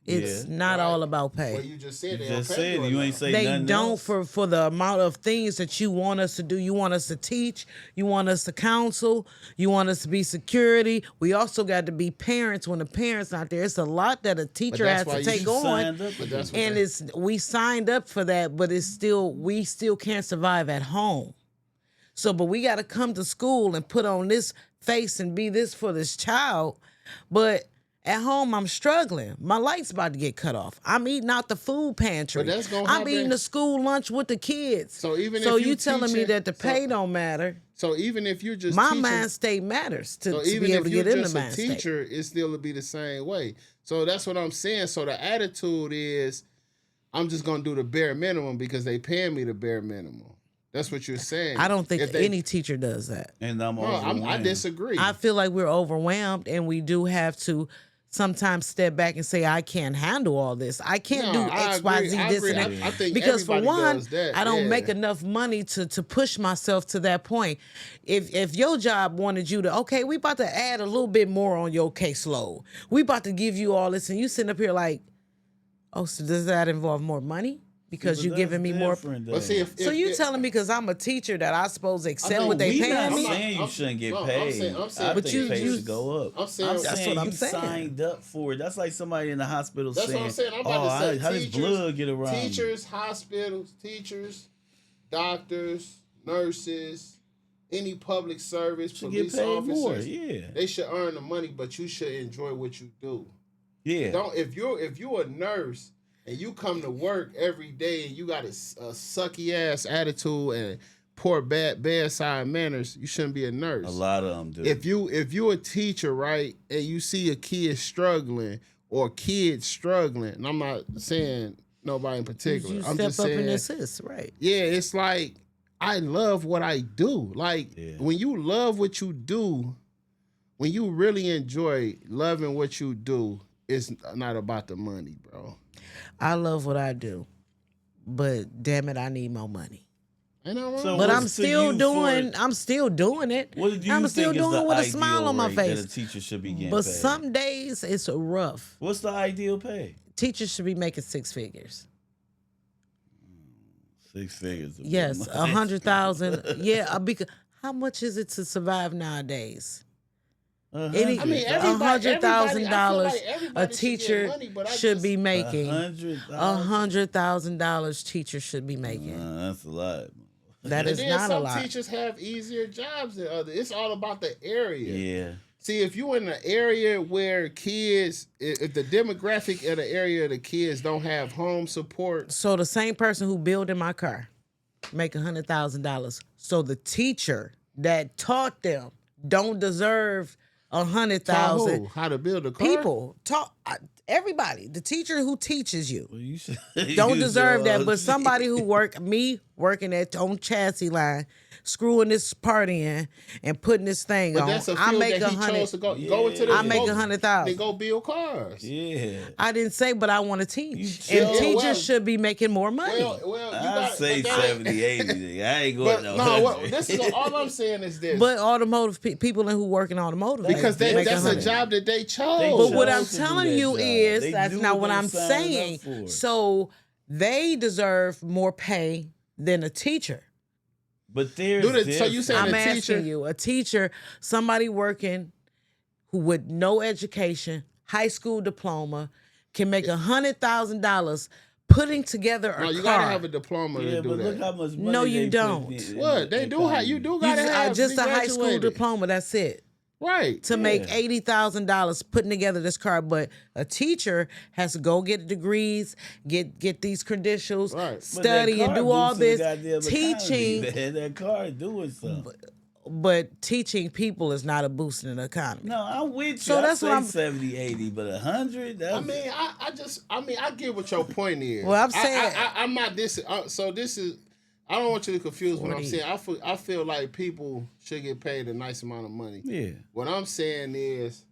It's Yeah. not Right. all about pay. Well, you just said You they just don't pay said it. You ain't enough. say They nothing don't else. for the amount of things that you want us to do. You want us to teach. You want us to counsel. You want us to be security. We also got to be parents when the parents not there. It's a lot that a teacher has that's why to you take on. signed up for But that's that. what And they- we signed up for that, but we still can't survive at home. So, but we got to come to school and put on this face and be this for this child. But at home, I'm struggling. My light's about to get cut off. I'm eating out the food pantry. But that's gonna I'm happen. eating the school lunch with the kids. So even so if you telling me teaching- that the pay so- don't matter. So even if you're just My teaching, mind state matters to so even be able if to you're get in the just a mind state. teacher, it still will be the same way. So that's what I'm saying. So the attitude is, I'm just gonna do the bare minimum because they paying me the bare minimum. That's what you're saying. I don't think If they- any teacher does that. And I'm No, I overwhelmed. disagree. I feel like we're overwhelmed and we do have to sometimes step back and say, I can't handle all this. I can't No, do I X, Y, agree. Z, I this, agree. and that. I think Because for everybody one, does that, I don't yeah. make enough money to push myself to that point. If your job wanted you to, okay, we about to add a little bit more on your caseload. We about to give you all this, and you sitting up here like, oh, so does that involve more money? Because But you that's giving me more. different, but see, though. if So you telling me because I'm a teacher that I supposed to accept know, what they we paying not me? saying you I'm- shouldn't get no, I'm paid. saying- I But think you- pay you- should go up. I'm saying- That's what I'm you saying. signed up for it. That's like somebody in the hospital That's saying, what I'm saying. I'm "Oh, about to say, how does teachers, blood get around?" me?" teachers, hospitals, teachers, doctors, nurses, any public service, should get police paid officers. more. Yeah, They should earn the money, but you should enjoy what you do. yeah. Don't if you're a nurse and you come to work every day and you got a sucky ass attitude and poor bedside manners, you shouldn't be a nurse. A lot of them do. If you're a teacher, right, and you see a kid struggling or kids struggling, and I'm not saying nobody in particular, You I'm step just up saying, and assist, right? yeah, it's like I love what I do. Like Yeah. when you love what you do, when you really enjoy loving what you do, it's not about the money, bro. I love what I do, but damn it, I need more money. Ain't no wrong. So But what's I'm to still you doing. for- I'm still doing it. What do you I'm think still is doing the it with a ideal smile on my rate face. that a teacher should be getting But paid? some days it's rough. What's the ideal pay? Teachers should be making 6 figures. 6 figures. a bit Yes, much. 100,000. Yeah, because how much is it to survive nowadays? Uh-huh. Any I mean, $100,000 like a everybody should teacher get money, but I should just- be making. $100,000. $100,000 teacher should be making. That's a lot. That And is then not a some lot. teachers have easier jobs than others. It's all about the area. Yeah. See, if you in an area where kids, if the demographic of the area of the kids don't have home support, So the same person who building my car make $100,000. So the teacher that taught them don't deserve taught 100,000. who? How to build a car? People taught everybody. The teacher who teaches you Well, you should don't use deserve your that. But somebody who work me working on chassis line, screwing this part in and putting this thing But on. that's a I field make that he chose to go into the I make go- 100,000. Then go build cars. Yeah. I didn't say, but I want to teach. You And chose. teachers Well- should be making more money. Well, you I got say but that ain't- 70, 80. Nigga. I ain't But going no, no what, 100. this is all I'm saying is this. But automotive people who work in automotive because make that's a 100. job that they chose. They But what chose I'm to do telling that you job. is They that's knew not what what they I'm signing saying. up for. So they deserve more pay than a teacher. But there's So you saying I'm a asking teacher? you, a teacher, somebody working who with no education, high school diploma, can make $100,000 putting together a No, you car. gotta have a diploma Yeah, to do but that. look how much money No, you they put don't. in What the they do? How you economy. do You gotta just, have just be a high school graduated. diploma. That's it. right? To make Yeah. $80,000 putting together this car, but a teacher has to go get degrees, get these credentials, Right. But that study and car do all boosting the this goddamn teaching. economy, man. That car is doing something. But teaching people is not a boost in the economy. No, I'm with you. So I that's say what I'm- 70, 80, but 100? I mean, I get what your point is. Well, I'm saying- I'm not this. So this is. I don't want you to confuse what I'm 40. saying. I feel like people should get paid a nice amount of money. Yeah. What I'm saying is,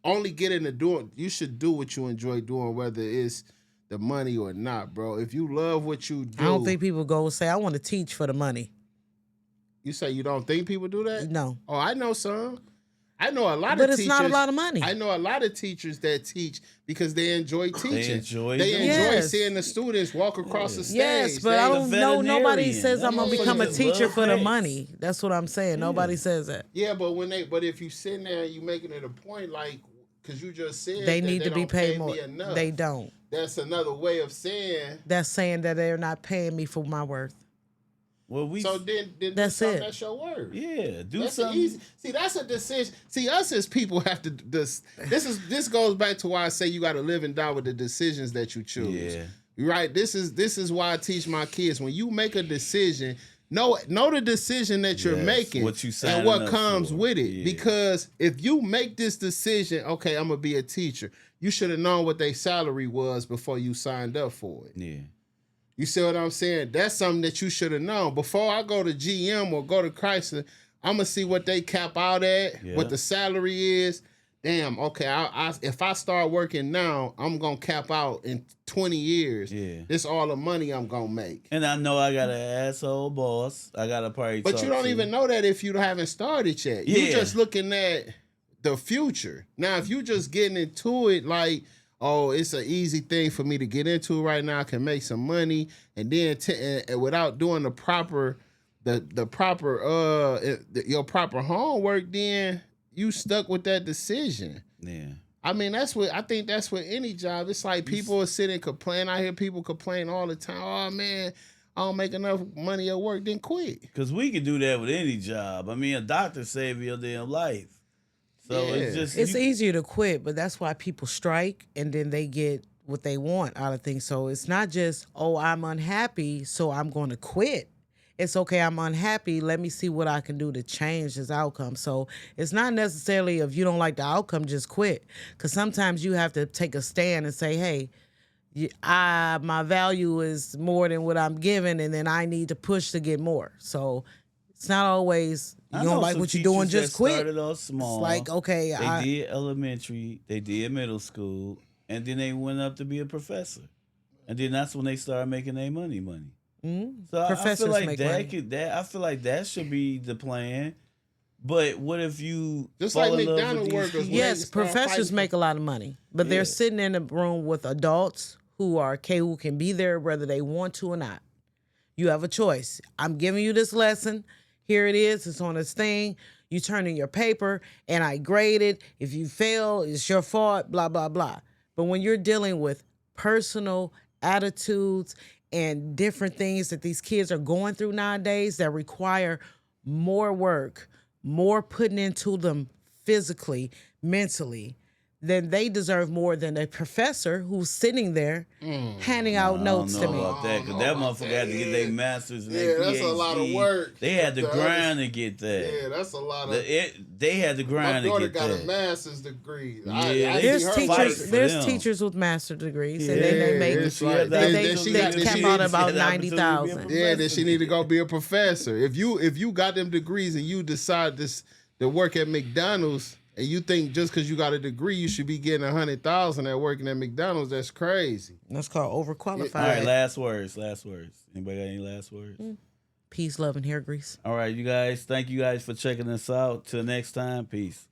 only get into doing. You should do what you enjoy doing, whether it's the money or not, bro. If you love what you do, I don't think people go and say, I want to teach for the money. you say you don't think people do that. No. Oh, I know some. I know a lot But of it's teachers. not a lot of money. I know a lot of teachers that teach because they enjoy teaching. enjoy They doing enjoy it. Yes. seeing the students walk across the stage. Yes, but I They- don't know. Nobody veterinarian. says I'm That gonna become a motherfucker teacher love for the pets. money. That's what I'm saying. Nobody says that. Yeah, but if you sitting there and you making it a point, like, because you just said They that need to be don't pay paid more. me enough. They don't. That's another way of saying. That's saying that they're not paying me for my worth. Well, we. So then That's do something it. That's your word. yeah, do That's something. easy. See, that's a decision. See, us as people have to. This goes back to why I say you got to live and die with the decisions that you choose. Yeah. Right. This is why I teach my kids. When you make a decision, know the decision that you're Yes, making what you and signing what up comes for. with it. Yeah. Because if you make this decision, okay, I'm gonna be a teacher. You should have known what their salary was before you signed up for it. Yeah. You see what I'm saying? That's something that you should have known. Before I go to GM or go to Chrysler, I'm going to see what they cap out at, Yeah. what the salary is. Damn, okay, if I start working now, I'm going to cap out in 20 years. Yeah. This all the money I'm going to make. And I know I got an asshole boss. I got to probably But talk you don't to. even know that if you haven't started yet. Yeah. You're just looking at the future. Now, if you just getting into it like, oh, it's an easy thing for me to get into right now. I can make some money, and then and without doing the proper, your proper homework, then you stuck with that decision. Yeah. I mean, I think that's with any job. It's like people are sitting and complain. I hear people complain all the time. Oh man, I don't make enough money at work. Then quit. Because we can do that with any job. I mean, a doctor saved your damn life. So it's Yeah. just. It's you- easier to quit, but that's why people strike and then they get what they want out of things. So it's not just, oh, I'm unhappy, so I'm going to quit. It's okay, I'm unhappy. Let me see what I can do to change this outcome. So it's not necessarily if you don't like the outcome, just quit. Because sometimes you have to take a stand and say, hey, my value is more than what I'm given, and then I need to push to get more. So it's not always I you don't know like some what you're doing, teachers just that quit. Started off small. It's like, okay, They did elementary, they did middle school, and then they went up to be a professor. And then that's when they started making their money. So I Professors feel like make that money. I feel like that should be the plan. But what if you Just fall like in love with McDonald's these workers, kids? when yes, they start professors fighting make a lot of money, but Yeah. they're sitting in a room with adults who can be there whether they want to or not. You have a choice. I'm giving you this lesson. Here it is. It's on this thing. You turn in your paper, and I grade it. If you fail, it's your fault. Blah blah blah. But when you're dealing with personal attitudes and different things that these kids are going through nowadays that require more work, more putting into them physically, mentally, then they deserve more than a professor who's sitting there handing out notes I to don't know me. about that, because that motherfucker had to get their masters and Yeah, their that's a lot of PhD. work. They had to The grind to get that. Yeah, that's a lot of. They had to My grind to daughter get got that. a master's degree. Yeah, I they see There's her fight teachers. for There's them. teachers with master degrees, Yeah, and then they yeah, make it's she like- had the then- they then she opportunity- got- they then cap she out had about the opportunity to be a 90,000. Yeah, then she need to go be a professor. If you got them degrees and you decide to work at McDonald's and you think just because you got a degree you should be getting 100,000 at working at McDonald's, that's crazy. That's called overqualified. All right, last words. Anybody got any last words? Peace, love, and hair grease. All right, you guys. Thank you guys for checking us out. Till next time, peace.